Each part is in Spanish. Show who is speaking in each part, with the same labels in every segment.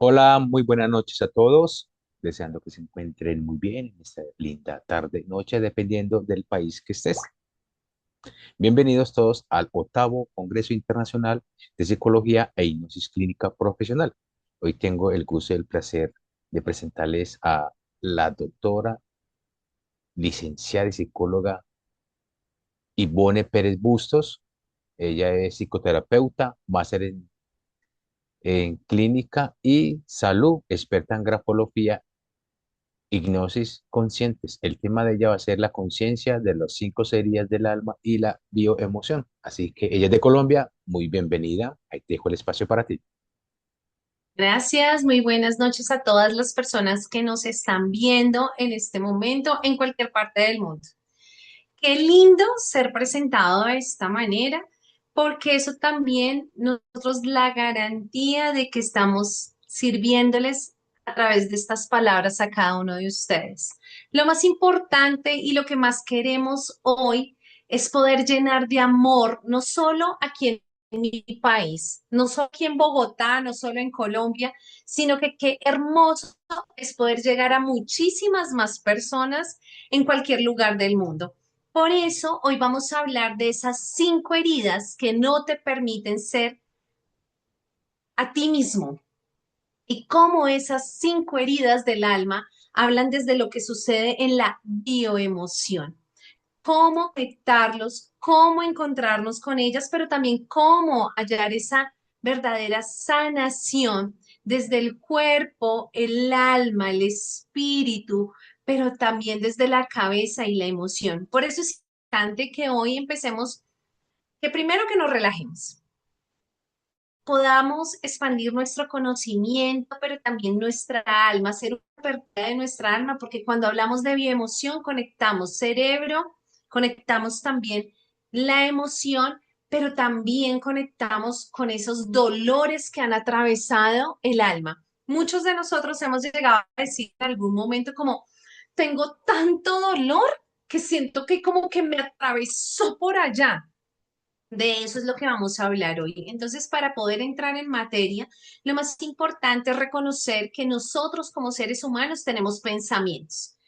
Speaker 1: Hola, muy buenas noches a todos. Deseando que se encuentren muy bien en esta linda tarde, noche, dependiendo del país que estés. Bienvenidos todos al octavo Congreso Internacional de Psicología e Hipnosis Clínica Profesional. Hoy tengo el gusto y el placer de presentarles a la doctora, licenciada y psicóloga Ivone Pérez Bustos. Ella es psicoterapeuta, máster en clínica y salud, experta en grafología. Hipnosis conscientes. El tema de ella va a ser la conciencia de los cinco series del alma y la bioemoción. Así que ella es de Colombia, muy bienvenida. Ahí te dejo el espacio para ti.
Speaker 2: Gracias, muy buenas noches a todas las personas que nos están viendo en este momento en cualquier parte del mundo. Qué lindo ser presentado de esta manera, porque eso también nosotros la garantía de que estamos sirviéndoles a través de estas palabras a cada uno de ustedes. Lo más importante y lo que más queremos hoy es poder llenar de amor, no solo aquí en mi país, no solo aquí en Bogotá, no solo en Colombia, sino que qué hermoso es poder llegar a muchísimas más personas en cualquier lugar del mundo. Por eso hoy vamos a hablar de esas 5 heridas que no te permiten ser a ti mismo y cómo esas 5 heridas del alma hablan desde lo que sucede en la bioemoción. Cómo conectarlos, cómo encontrarnos con ellas, pero también cómo hallar esa verdadera sanación desde el cuerpo, el alma, el espíritu, pero también desde la cabeza y la emoción. Por eso es importante que hoy empecemos, que primero que nos relajemos, podamos expandir nuestro conocimiento, pero también nuestra alma, hacer una apertura de nuestra alma, porque cuando hablamos de bioemoción, conectamos cerebro, conectamos también la emoción, pero también conectamos con esos dolores que han atravesado el alma. Muchos de nosotros hemos llegado a decir en algún momento como, tengo tanto dolor que siento que como que me atravesó por allá. De eso es lo que vamos a hablar hoy. Entonces, para poder entrar en materia, lo más importante es reconocer que nosotros como seres humanos tenemos pensamientos.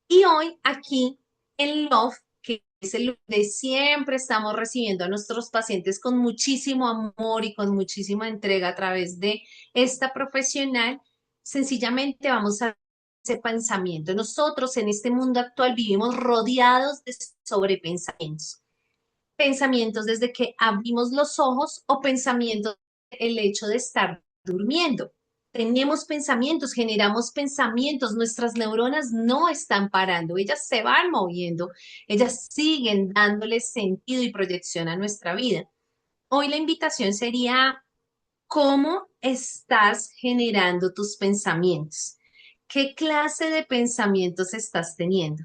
Speaker 2: Y hoy aquí en Love, que es el lugar de siempre estamos recibiendo a nuestros pacientes con muchísimo amor y con muchísima entrega a través de esta profesional, sencillamente vamos a ese pensamiento. Nosotros en este mundo actual vivimos rodeados de sobrepensamientos, pensamientos desde que abrimos los ojos o pensamientos el hecho de estar durmiendo. Tenemos pensamientos, generamos pensamientos, nuestras neuronas no están parando, ellas se van moviendo, ellas siguen dándole sentido y proyección a nuestra vida. Hoy la invitación sería, ¿cómo estás generando tus pensamientos? ¿Qué clase de pensamientos estás teniendo?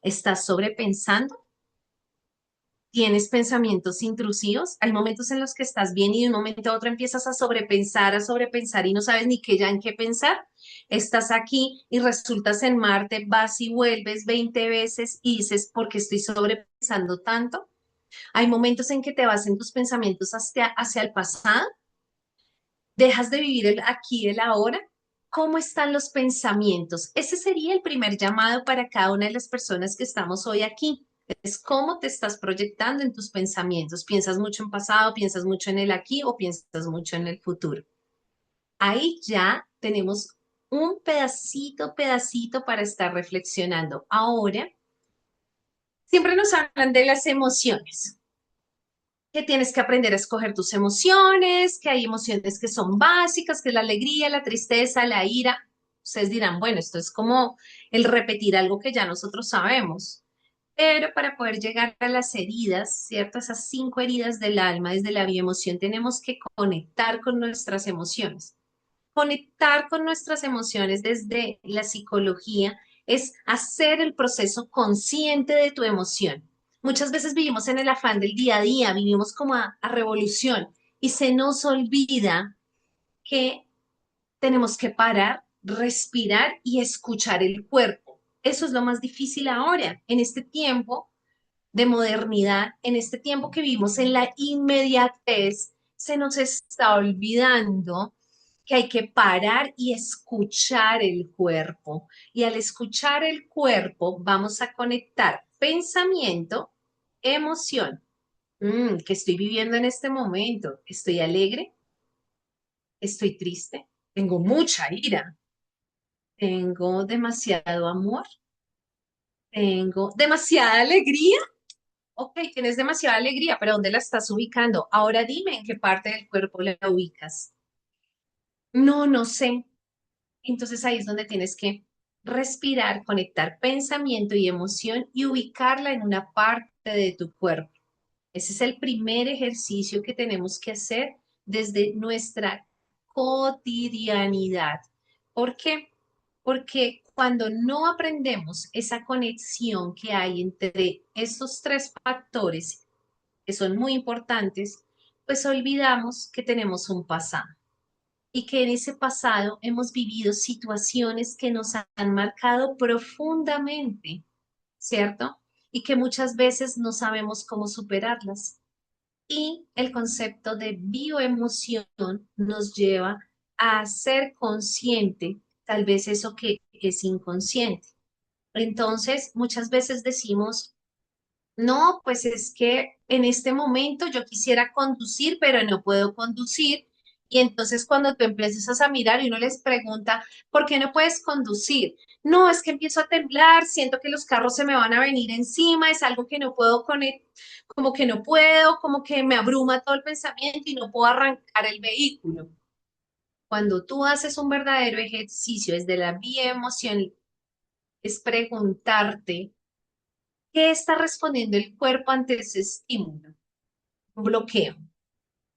Speaker 2: ¿Estás sobrepensando? ¿Tienes pensamientos intrusivos? Hay momentos en los que estás bien y de un momento a otro empiezas a sobrepensar y no sabes ni qué ya en qué pensar. Estás aquí y resultas en Marte, vas y vuelves 20 veces y dices, ¿por qué estoy sobrepensando tanto? Hay momentos en que te vas en tus pensamientos hacia el pasado, dejas de vivir el aquí y el ahora. ¿Cómo están los pensamientos? Ese sería el primer llamado para cada una de las personas que estamos hoy aquí. Es cómo te estás proyectando en tus pensamientos. ¿Piensas mucho en pasado, piensas mucho en el aquí o piensas mucho en el futuro? Ahí ya tenemos un pedacito para estar reflexionando. Ahora, siempre nos hablan de las emociones, que tienes que aprender a escoger tus emociones, que hay emociones que son básicas, que es la alegría, la tristeza, la ira. Ustedes dirán, bueno, esto es como el repetir algo que ya nosotros sabemos. Pero para poder llegar a las heridas, ¿cierto? Esas 5 heridas del alma desde la bioemoción, tenemos que conectar con nuestras emociones. Conectar con nuestras emociones desde la psicología es hacer el proceso consciente de tu emoción. Muchas veces vivimos en el afán del día a día, vivimos como a revolución y se nos olvida que tenemos que parar, respirar y escuchar el cuerpo. Eso es lo más difícil ahora, en este tiempo de modernidad, en este tiempo que vivimos en la inmediatez, se nos está olvidando que hay que parar y escuchar el cuerpo. Y al escuchar el cuerpo vamos a conectar pensamiento, emoción. ¿Qué estoy viviendo en este momento? ¿Estoy alegre? ¿Estoy triste? Tengo mucha ira. Tengo demasiado amor. Tengo demasiada alegría. Ok, tienes demasiada alegría, pero ¿dónde la estás ubicando? Ahora dime en qué parte del cuerpo la ubicas. No, no sé. Entonces ahí es donde tienes que respirar, conectar pensamiento y emoción y ubicarla en una parte de tu cuerpo. Ese es el primer ejercicio que tenemos que hacer desde nuestra cotidianidad. ¿Por qué? Porque cuando no aprendemos esa conexión que hay entre estos tres factores, que son muy importantes, pues olvidamos que tenemos un pasado y que en ese pasado hemos vivido situaciones que nos han marcado profundamente, ¿cierto? Y que muchas veces no sabemos cómo superarlas. Y el concepto de bioemoción nos lleva a ser consciente, tal vez eso que es inconsciente. Entonces, muchas veces decimos, no, pues es que en este momento yo quisiera conducir, pero no puedo conducir. Y entonces cuando tú empiezas a mirar y uno les pregunta, ¿por qué no puedes conducir? No, es que empiezo a temblar, siento que los carros se me van a venir encima, es algo que no puedo conectar, como que no puedo, como que me abruma todo el pensamiento y no puedo arrancar el vehículo. Cuando tú haces un verdadero ejercicio desde la vía emoción, es preguntarte, ¿qué está respondiendo el cuerpo ante ese estímulo? Un bloqueo.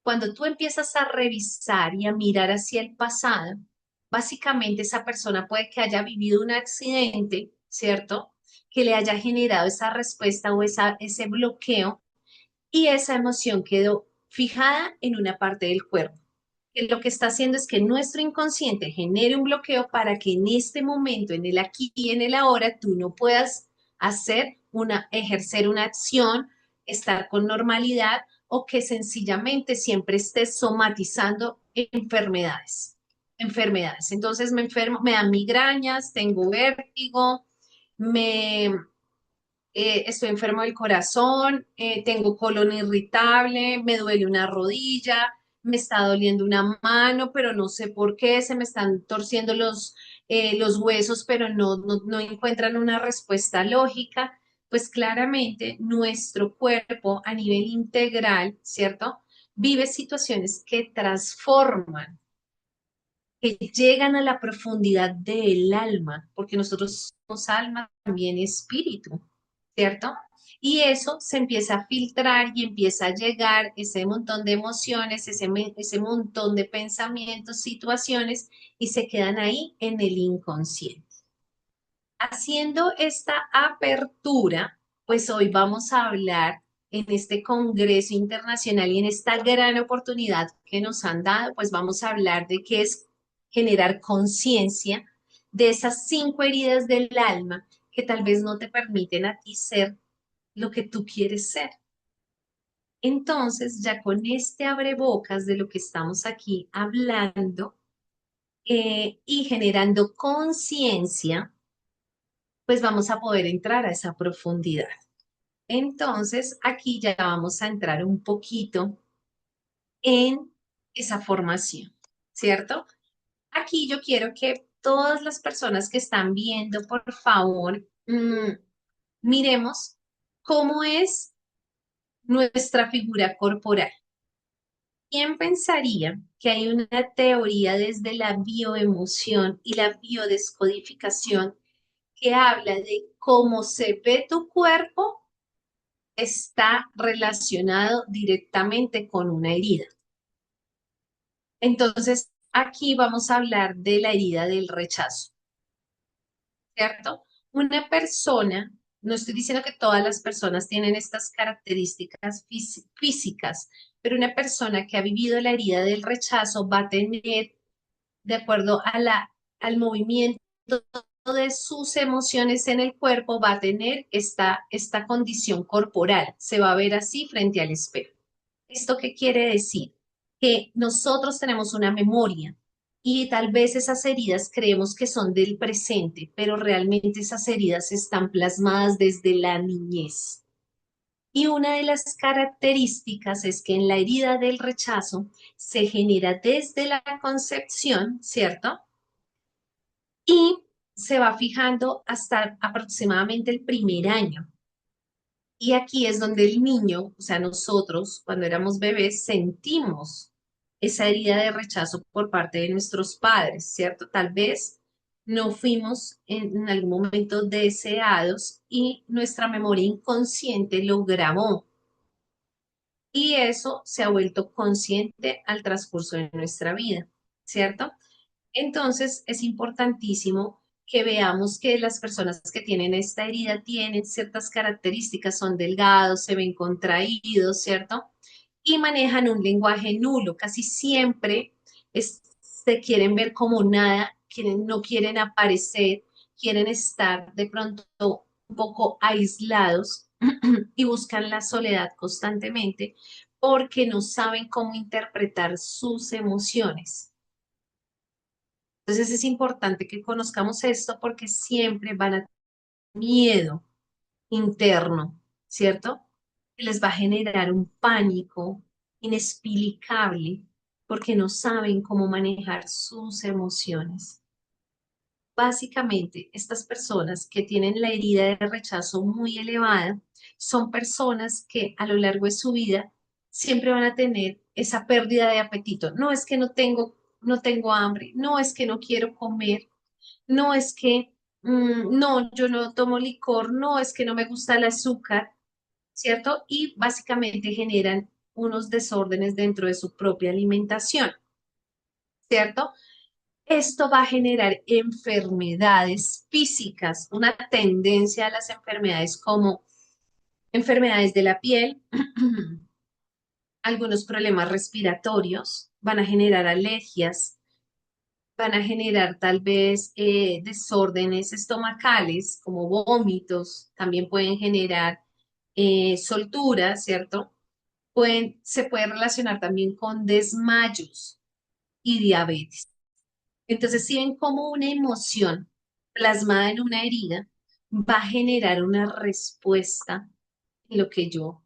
Speaker 2: Cuando tú empiezas a revisar y a mirar hacia el pasado, básicamente esa persona puede que haya vivido un accidente, ¿cierto? Que le haya generado esa respuesta o ese bloqueo y esa emoción quedó fijada en una parte del cuerpo. Que lo que está haciendo es que nuestro inconsciente genere un bloqueo para que en este momento, en el aquí y en el ahora, tú no puedas ejercer una acción, estar con normalidad o que sencillamente siempre estés somatizando enfermedades. Entonces me enfermo, me dan migrañas, tengo vértigo, me estoy enfermo del corazón, tengo colon irritable, me duele una rodilla, me está doliendo una mano, pero no sé por qué, se me están torciendo los huesos, pero no encuentran una respuesta lógica. Pues claramente nuestro cuerpo a nivel integral, ¿cierto? Vive situaciones que transforman, que llegan a la profundidad del alma, porque nosotros somos alma, también espíritu, ¿cierto? Y eso se empieza a filtrar y empieza a llegar ese montón de emociones, ese montón de pensamientos, situaciones, y se quedan ahí en el inconsciente. Haciendo esta apertura, pues hoy vamos a hablar en este Congreso Internacional y en esta gran oportunidad que nos han dado, pues vamos a hablar de qué es generar conciencia de esas 5 heridas del alma que tal vez no te permiten a ti ser lo que tú quieres ser. Entonces, ya con este abrebocas de lo que estamos aquí hablando y generando conciencia, pues vamos a poder entrar a esa profundidad. Entonces, aquí ya vamos a entrar un poquito en esa formación, ¿cierto? Aquí yo quiero que todas las personas que están viendo, por favor, miremos cómo es nuestra figura corporal. ¿Quién pensaría que hay una teoría desde la bioemoción y la biodescodificación que habla de cómo se ve tu cuerpo está relacionado directamente con una herida? Entonces, aquí vamos a hablar de la herida del rechazo, ¿cierto? Una persona, no estoy diciendo que todas las personas tienen estas características físicas, pero una persona que ha vivido la herida del rechazo va a tener, de acuerdo a al movimiento de sus emociones en el cuerpo, va a tener esta condición corporal, se va a ver así frente al espejo. ¿Esto qué quiere decir? Que nosotros tenemos una memoria. y tal vez esas heridas creemos que son del presente, pero realmente esas heridas están plasmadas desde la niñez. Y una de las características es que en la herida del rechazo se genera desde la concepción, ¿cierto? Y se va fijando hasta aproximadamente el primer año. Y aquí es donde el niño, o sea, nosotros cuando éramos bebés sentimos esa herida de rechazo por parte de nuestros padres, ¿cierto? Tal vez no fuimos en algún momento deseados y nuestra memoria inconsciente lo grabó. Y eso se ha vuelto consciente al transcurso de nuestra vida, ¿cierto? Entonces, es importantísimo que veamos que las personas que tienen esta herida tienen ciertas características, son delgados, se ven contraídos, ¿cierto? Y manejan un lenguaje nulo. Casi siempre se quieren ver como nada, no quieren aparecer, quieren estar de pronto un poco aislados y buscan la soledad constantemente porque no saben cómo interpretar sus emociones. Entonces es importante que conozcamos esto porque siempre van a tener miedo interno, ¿cierto? Que les va a generar un pánico inexplicable porque no saben cómo manejar sus emociones. Básicamente, estas personas que tienen la herida de rechazo muy elevada son personas que a lo largo de su vida siempre van a tener esa pérdida de apetito. No es que no tengo hambre, no es que no quiero comer, no es que no, yo no tomo licor, no es que no me gusta el azúcar, ¿cierto? Y básicamente generan unos desórdenes dentro de su propia alimentación, ¿cierto? Esto va a generar enfermedades físicas, una tendencia a las enfermedades como enfermedades de la piel, algunos problemas respiratorios, van a generar alergias, van a generar tal vez desórdenes estomacales como vómitos, también pueden generar solturas, ¿cierto? Se puede relacionar también con desmayos y diabetes. Entonces, si ven cómo una emoción plasmada en una herida va a generar una respuesta en lo que yo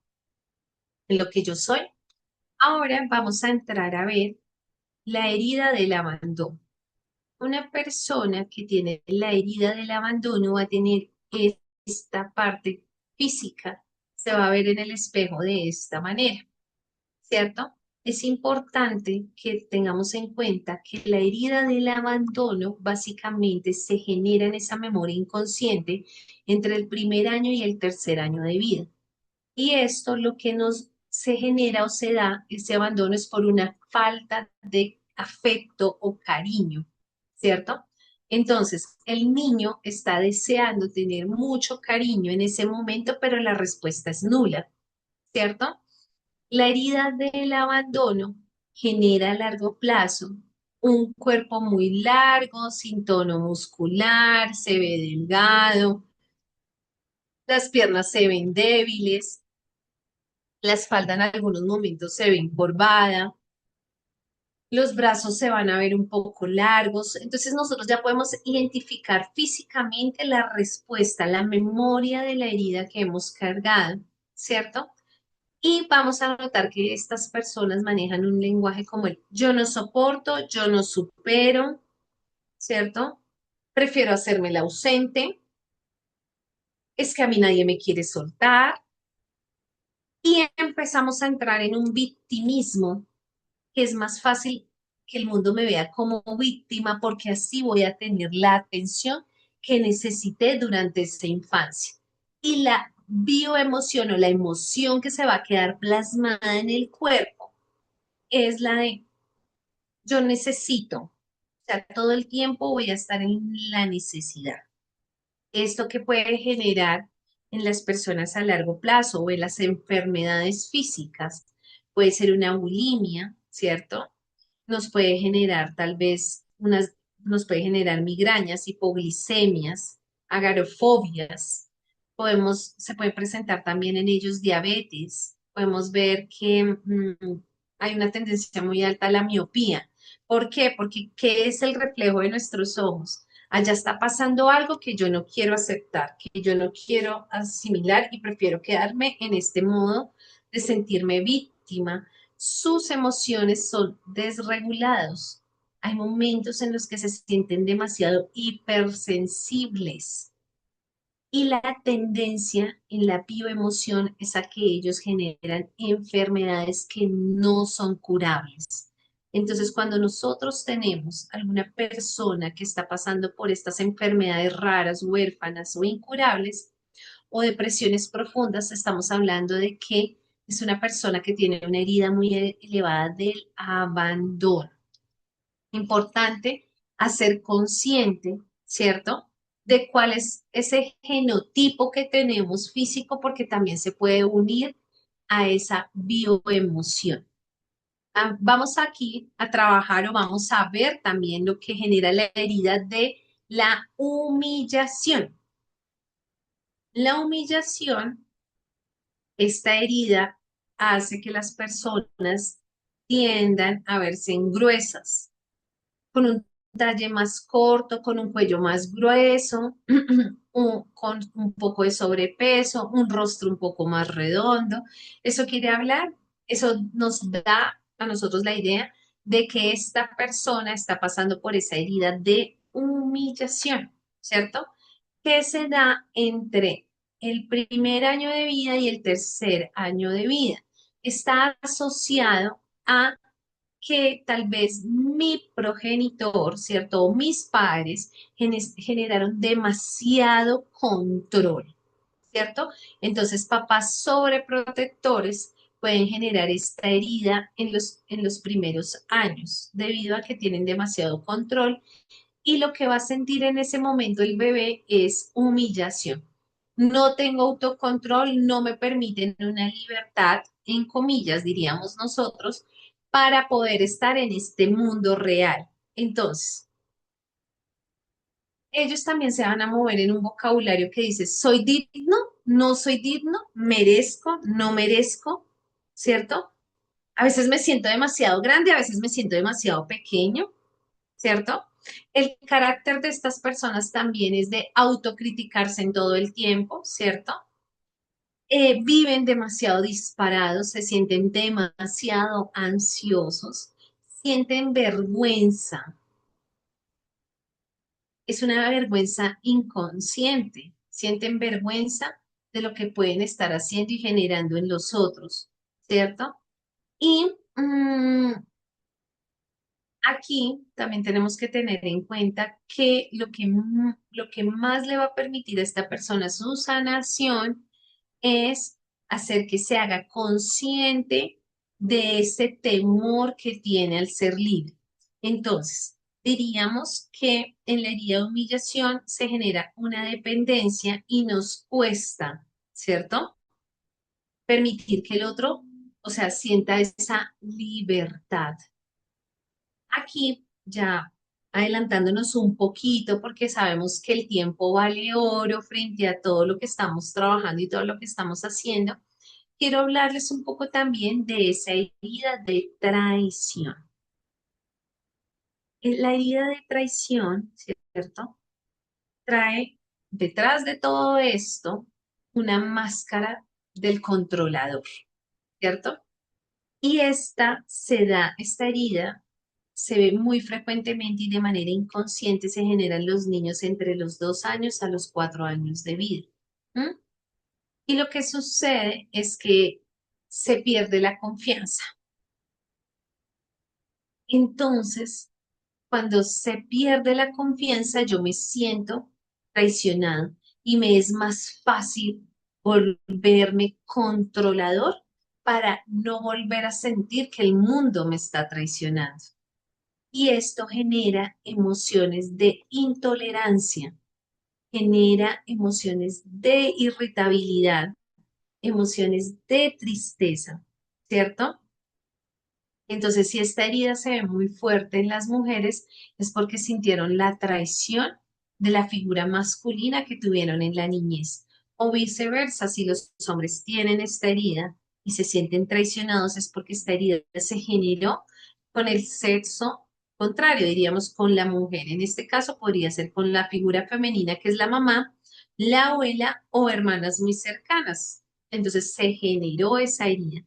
Speaker 2: soy. Ahora vamos a entrar a ver la herida del abandono. Una persona que tiene la herida del abandono va a tener esta parte física, se va a ver en el espejo de esta manera, ¿cierto? Es importante que tengamos en cuenta que la herida del abandono básicamente se genera en esa memoria inconsciente entre el primer año y el tercer año de vida. Y esto lo que nos se genera o se da, ese abandono es por una falta de afecto o cariño, ¿cierto? Entonces, el niño está deseando tener mucho cariño en ese momento, pero la respuesta es nula, ¿cierto? La herida del abandono genera a largo plazo un cuerpo muy largo, sin tono muscular, se ve delgado, las piernas se ven débiles, la espalda en algunos momentos se ve encorvada, los brazos se van a ver un poco largos. Entonces nosotros ya podemos identificar físicamente la respuesta, la memoria de la herida que hemos cargado, ¿cierto? Y vamos a notar que estas personas manejan un lenguaje como el yo no soporto, yo no supero, ¿cierto? Prefiero hacerme el ausente, es que a mí nadie me quiere soltar. Y empezamos a entrar en un victimismo que es más fácil que el mundo me vea como víctima porque así voy a tener la atención que necesité durante esa infancia. Y la bioemoción o la emoción que se va a quedar plasmada en el cuerpo es la de yo necesito, o sea, todo el tiempo voy a estar en la necesidad. Esto que puede generar en las personas a largo plazo o en las enfermedades físicas puede ser una bulimia, ¿cierto? Nos puede generar tal vez nos puede generar migrañas, hipoglicemias, agarofobias. Se puede presentar también en ellos diabetes. Podemos ver que hay una tendencia muy alta a la miopía. ¿Por qué? Porque ¿qué es el reflejo de nuestros ojos? Allá está pasando algo que yo no quiero aceptar, que yo no quiero asimilar y prefiero quedarme en este modo de sentirme víctima. Sus emociones son desregulados. Hay momentos en los que se sienten demasiado hipersensibles. Y la tendencia en la bioemoción es a que ellos generan enfermedades que no son curables. Entonces, cuando nosotros tenemos alguna persona que está pasando por estas enfermedades raras, huérfanas o incurables, o depresiones profundas, estamos hablando de que es una persona que tiene una herida muy elevada del abandono. Importante hacer consciente, ¿cierto? De cuál es ese genotipo que tenemos físico, porque también se puede unir a esa bioemoción. Vamos aquí a trabajar o vamos a ver también lo que genera la herida de la humillación. La humillación, esta herida, hace que las personas tiendan a verse gruesas, con un talle más corto, con un cuello más grueso, con un poco de sobrepeso, un rostro un poco más redondo. Eso quiere hablar, eso nos da a nosotros la idea de que esta persona está pasando por esa herida de humillación, ¿cierto? Que se da entre el primer año de vida y el tercer año de vida. Está asociado a que tal vez mi progenitor, ¿cierto? O mis padres generaron demasiado control, ¿cierto? Entonces, papás sobreprotectores pueden generar esta herida en los primeros años, debido a que tienen demasiado control y lo que va a sentir en ese momento el bebé es humillación. No tengo autocontrol, no me permiten una libertad, en comillas, diríamos nosotros, para poder estar en este mundo real. Entonces, ellos también se van a mover en un vocabulario que dice, soy digno, no soy digno, merezco, no merezco, ¿cierto? A veces me siento demasiado grande, a veces me siento demasiado pequeño, ¿cierto? El carácter de estas personas también es de autocriticarse en todo el tiempo, ¿cierto? Viven demasiado disparados, se sienten demasiado ansiosos, sienten vergüenza. Es una vergüenza inconsciente, sienten vergüenza de lo que pueden estar haciendo y generando en los otros, ¿cierto? Y aquí también tenemos que tener en cuenta que lo que más le va a permitir a esta persona su sanación es hacer que se haga consciente de ese temor que tiene al ser libre. Entonces, diríamos que en la herida de humillación se genera una dependencia y nos cuesta, ¿cierto? Permitir que el otro, o sea, sienta esa libertad. Aquí ya adelantándonos un poquito porque sabemos que el tiempo vale oro frente a todo lo que estamos trabajando y todo lo que estamos haciendo, quiero hablarles un poco también de esa herida de traición. La herida de traición, ¿cierto? Trae detrás de todo esto una máscara del controlador, ¿cierto? Y esta herida se ve muy frecuentemente y de manera inconsciente se genera en los niños entre los 2 años a los 4 años de vida. ¿M? Y lo que sucede es que se pierde la confianza. Entonces, cuando se pierde la confianza, yo me siento traicionado y me es más fácil volverme controlador para no volver a sentir que el mundo me está traicionando. Y esto genera emociones de intolerancia, genera emociones de irritabilidad, emociones de tristeza, ¿cierto? Entonces, si esta herida se ve muy fuerte en las mujeres, es porque sintieron la traición de la figura masculina que tuvieron en la niñez. O viceversa, si los hombres tienen esta herida y se sienten traicionados, es porque esta herida se generó con el sexo contrario, diríamos con la mujer. En este caso podría ser con la figura femenina que es la mamá, la abuela o hermanas muy cercanas. Entonces se generó esa herida.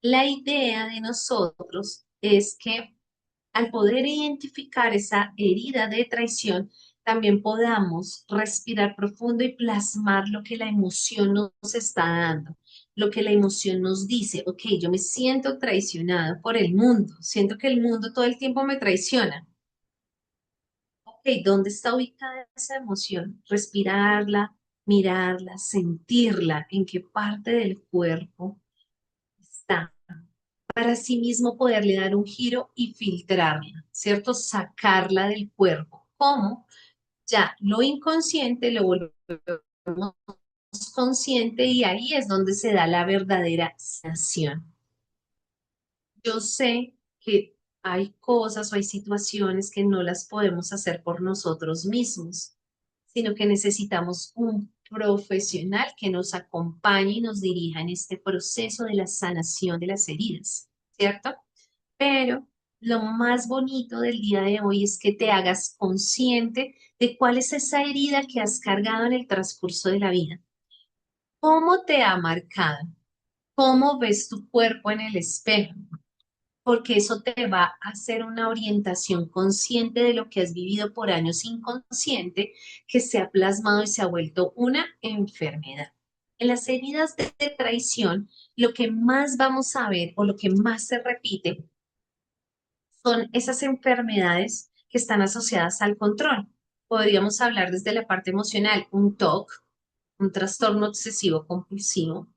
Speaker 2: La idea de nosotros es que al poder identificar esa herida de traición, también podamos respirar profundo y plasmar lo que la emoción nos está dando, lo que la emoción nos dice. Ok, yo me siento traicionado por el mundo, siento que el mundo todo el tiempo me traiciona. Ok, ¿dónde está ubicada esa emoción? Respirarla, mirarla, sentirla, en qué parte del cuerpo está, para sí mismo poderle dar un giro y filtrarla, ¿cierto? Sacarla del cuerpo. ¿Cómo? Ya lo inconsciente lo volvemos consciente y ahí es donde se da la verdadera sanación. Yo sé que hay cosas o hay situaciones que no las podemos hacer por nosotros mismos, sino que necesitamos un profesional que nos acompañe y nos dirija en este proceso de la sanación de las heridas, ¿cierto? Pero lo más bonito del día de hoy es que te hagas consciente de cuál es esa herida que has cargado en el transcurso de la vida. ¿Cómo te ha marcado? ¿Cómo ves tu cuerpo en el espejo? Porque eso te va a hacer una orientación consciente de lo que has vivido por años inconsciente, que se ha plasmado y se ha vuelto una enfermedad. En las heridas de traición, lo que más vamos a ver o lo que más se repite son esas enfermedades que están asociadas al control. Podríamos hablar desde la parte emocional, un TOC, un trastorno obsesivo compulsivo.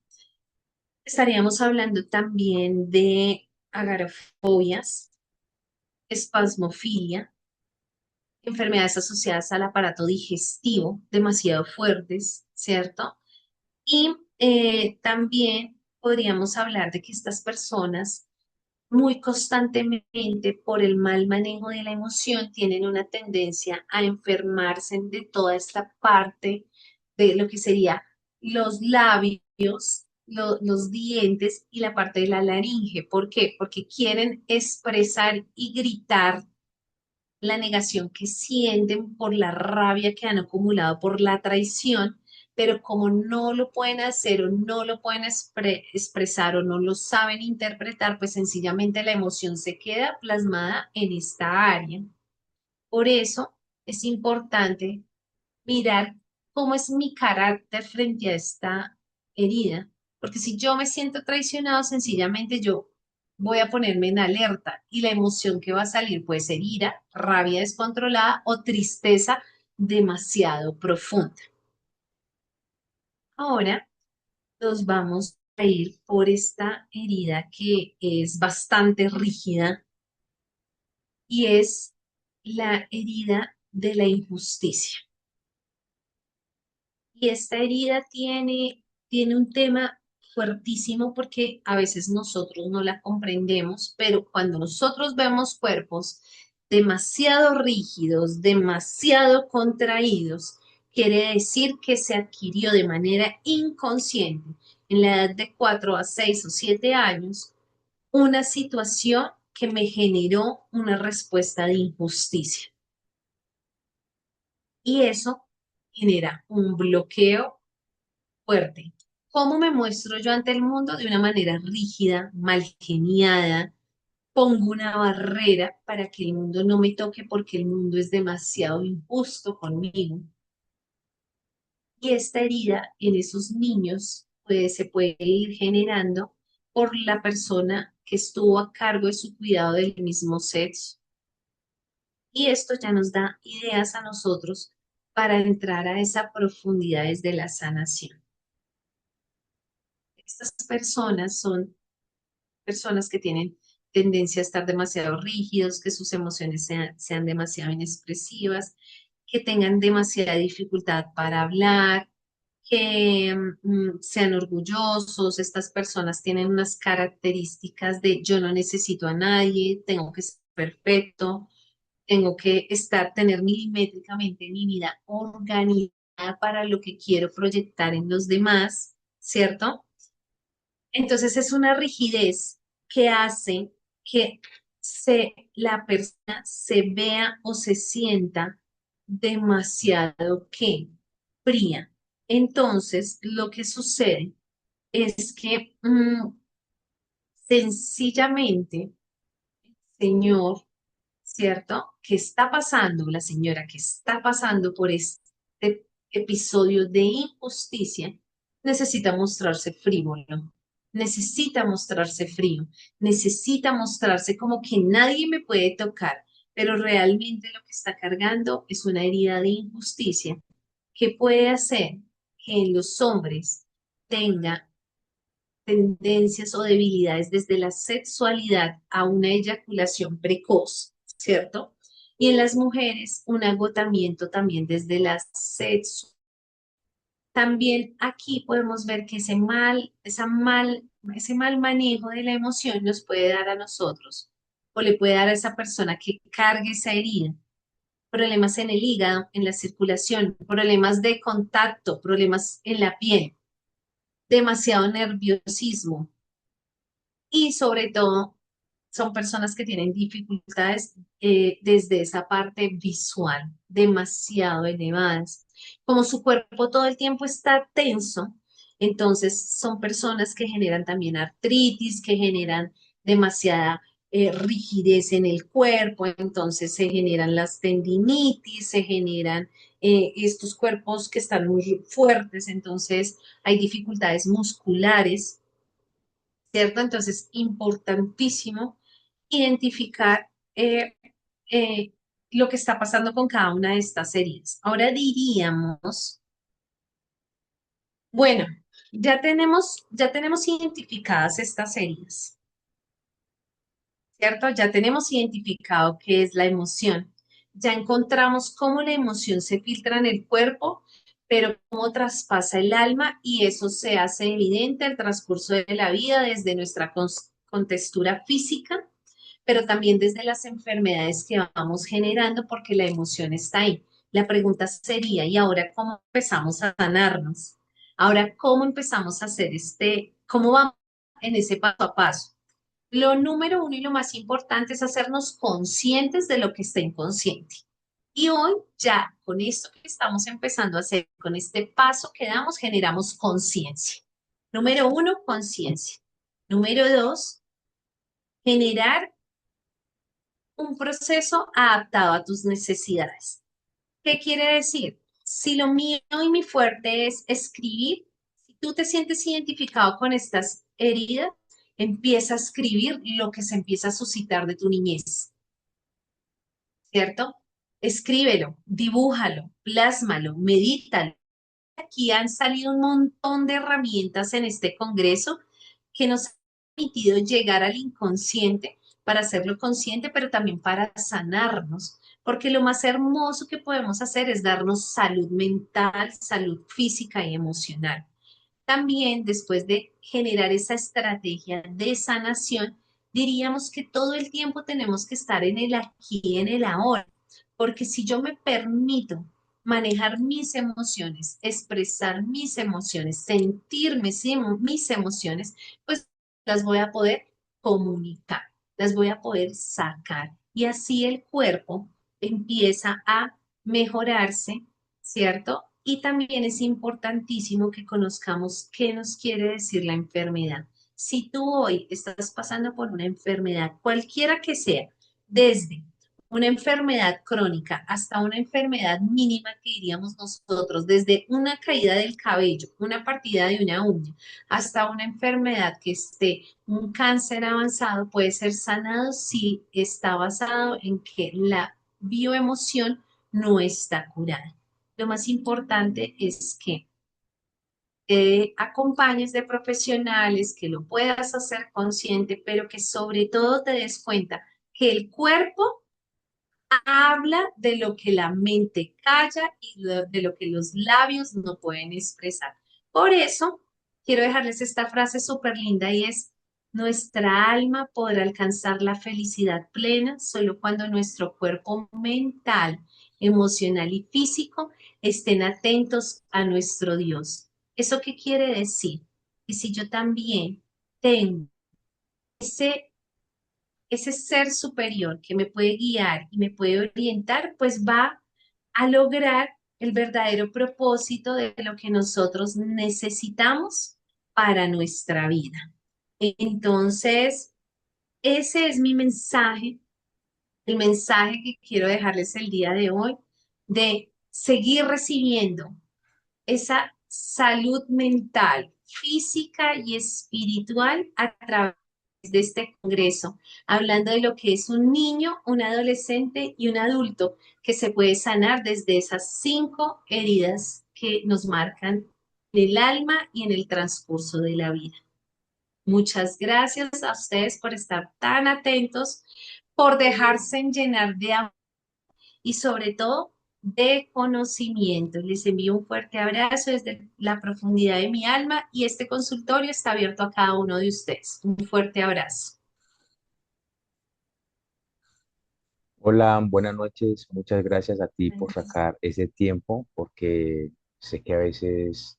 Speaker 2: Estaríamos hablando también de agarofobias, espasmofilia, enfermedades asociadas al aparato digestivo demasiado fuertes, ¿cierto? Y también podríamos hablar de que estas personas muy constantemente por el mal manejo de la emoción tienen una tendencia a enfermarse de toda esta parte de lo que sería los labios, los dientes y la parte de la laringe. ¿Por qué? Porque quieren expresar y gritar la negación que sienten por la rabia que han acumulado por la traición, pero como no lo pueden hacer o no lo pueden expresar o no lo saben interpretar, pues sencillamente la emoción se queda plasmada en esta área. Por eso es importante mirar cómo es mi carácter frente a esta herida. Porque si yo me siento traicionado, sencillamente yo voy a ponerme en alerta y la emoción que va a salir puede ser ira, rabia descontrolada o tristeza demasiado profunda. Ahora nos vamos a ir por esta herida que es bastante rígida y es la herida de la injusticia. Y esta herida tiene un tema fuertísimo porque a veces nosotros no la comprendemos, pero cuando nosotros vemos cuerpos demasiado rígidos, demasiado contraídos, quiere decir que se adquirió de manera inconsciente en la edad de 4 a 6 o 7 años una situación que me generó una respuesta de injusticia. Y eso genera un bloqueo fuerte. ¿Cómo me muestro yo ante el mundo? De una manera rígida, mal geniada. Pongo una barrera para que el mundo no me toque porque el mundo es demasiado injusto conmigo. Y esta herida en esos niños se puede ir generando por la persona que estuvo a cargo de su cuidado del mismo sexo. Y esto ya nos da ideas a nosotros para entrar a esa profundidad desde la sanación. Estas personas son personas que tienen tendencia a estar demasiado rígidos, que sus emociones sean demasiado inexpresivas, que tengan demasiada dificultad para hablar, que sean orgullosos. Estas personas tienen unas características de yo no necesito a nadie, tengo que ser perfecto, tengo que tener milimétricamente mi vida organizada para lo que quiero proyectar en los demás, ¿cierto? Entonces es una rigidez que hace que la persona se vea o se sienta demasiado ¿qué? Fría. Entonces, lo que sucede es que sencillamente, señor, ¿cierto? Que está pasando, la señora que está pasando por este episodio de injusticia, necesita mostrarse frívolo, necesita mostrarse frío, necesita mostrarse como que nadie me puede tocar, pero realmente lo que está cargando es una herida de injusticia que puede hacer que en los hombres tenga tendencias o debilidades desde la sexualidad a una eyaculación precoz, ¿cierto? Y en las mujeres un agotamiento también desde la sexualidad. También aquí podemos ver que ese mal manejo de la emoción nos puede dar a nosotros o le puede dar a esa persona que cargue esa herida, problemas en el hígado, en la circulación, problemas de contacto, problemas en la piel, demasiado nerviosismo, y sobre todo son personas que tienen dificultades desde esa parte visual, demasiado elevadas. Como su cuerpo todo el tiempo está tenso, entonces son personas que generan también artritis, que generan demasiada rigidez en el cuerpo, entonces se generan las tendinitis, se generan estos cuerpos que están muy fuertes, entonces hay dificultades musculares, ¿cierto? Entonces, importantísimo identificar eh, lo que está pasando con cada una de estas series. Ahora diríamos, bueno, ya tenemos identificadas estas series, ¿cierto? Ya tenemos identificado qué es la emoción. Ya encontramos cómo la emoción se filtra en el cuerpo, pero cómo traspasa el alma y eso se hace evidente al transcurso de la vida desde nuestra contextura física, pero también desde las enfermedades que vamos generando porque la emoción está ahí. La pregunta sería, ¿y ahora cómo empezamos a sanarnos? Ahora, ¿cómo empezamos a hacer cómo vamos en ese paso a paso? Lo número uno y lo más importante es hacernos conscientes de lo que está inconsciente. Y hoy ya con esto que estamos empezando a hacer, con este paso que damos, generamos conciencia. Número uno, conciencia. Número dos, generar un proceso adaptado a tus necesidades. ¿Qué quiere decir? Si lo mío y mi fuerte es escribir, si tú te sientes identificado con estas heridas, empieza a escribir lo que se empieza a suscitar de tu niñez, ¿cierto? Escríbelo, dibújalo, plásmalo, medítalo. Aquí han salido un montón de herramientas en este congreso que nos han permitido llegar al inconsciente para hacerlo consciente, pero también para sanarnos, porque lo más hermoso que podemos hacer es darnos salud mental, salud física y emocional. También después de generar esa estrategia de sanación, diríamos que todo el tiempo tenemos que estar en el aquí y en el ahora, porque si yo me permito manejar mis emociones, expresar mis emociones, sentirme mis emociones, pues las voy a poder comunicar, las voy a poder sacar y así el cuerpo empieza a mejorarse, ¿cierto? Y también es importantísimo que conozcamos qué nos quiere decir la enfermedad. Si tú hoy estás pasando por una enfermedad, cualquiera que sea, desde una enfermedad crónica hasta una enfermedad mínima que diríamos nosotros, desde una caída del cabello, una partida de una uña, hasta una enfermedad que esté, un cáncer avanzado, puede ser sanado si está basado en que la bioemoción no está curada. Lo más importante es que te acompañes de profesionales, que lo puedas hacer consciente, pero que sobre todo te des cuenta que el cuerpo habla de lo que la mente calla y de lo que los labios no pueden expresar. Por eso, quiero dejarles esta frase súper linda y es, nuestra alma podrá alcanzar la felicidad plena solo cuando nuestro cuerpo mental, emocional y físico estén atentos a nuestro Dios. ¿Eso qué quiere decir? Que si yo también tengo ese ese ser superior que me puede guiar y me puede orientar, pues va a lograr el verdadero propósito de lo que nosotros necesitamos para nuestra vida. Entonces, ese es mi mensaje, el mensaje que quiero dejarles el día de hoy, de seguir recibiendo esa salud mental, física y espiritual a través de este congreso, hablando de lo que es un niño, un adolescente y un adulto que se puede sanar desde esas 5 heridas que nos marcan en el alma y en el transcurso de la vida. Muchas gracias a ustedes por estar tan atentos, por dejarse llenar de amor y sobre todo de conocimiento. Les envío un fuerte abrazo desde la profundidad de mi alma y este consultorio está abierto a cada uno de ustedes. Un fuerte abrazo.
Speaker 1: Hola, buenas noches. Muchas gracias a ti por sacar ese tiempo, porque sé que a veces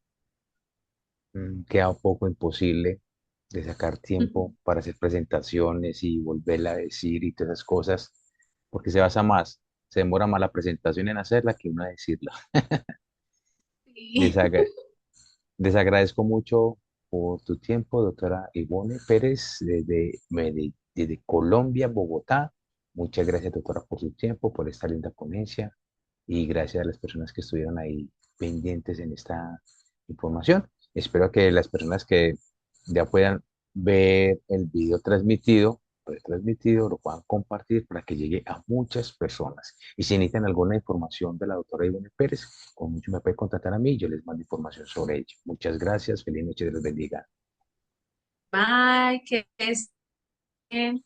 Speaker 1: queda un poco imposible de sacar tiempo para hacer presentaciones y volverla a decir y todas esas cosas, porque se basa más, se demora más la presentación en hacerla que una decirla.
Speaker 2: Sí.
Speaker 1: Les, agra- les agradezco mucho por tu tiempo, doctora Ivonne Pérez, desde Colombia, Bogotá. Muchas gracias, doctora, por su tiempo, por esta linda ponencia y gracias a las personas que estuvieron ahí pendientes en esta información. Espero que las personas que ya puedan ver el video transmitido, lo puedan compartir para que llegue a muchas personas. Y si necesitan alguna información de la doctora Ivonne Pérez, con mucho me pueden contactar a mí y yo les mando información sobre ella. Muchas gracias, feliz noche, Dios los bendiga.
Speaker 2: Bye, que estés bien.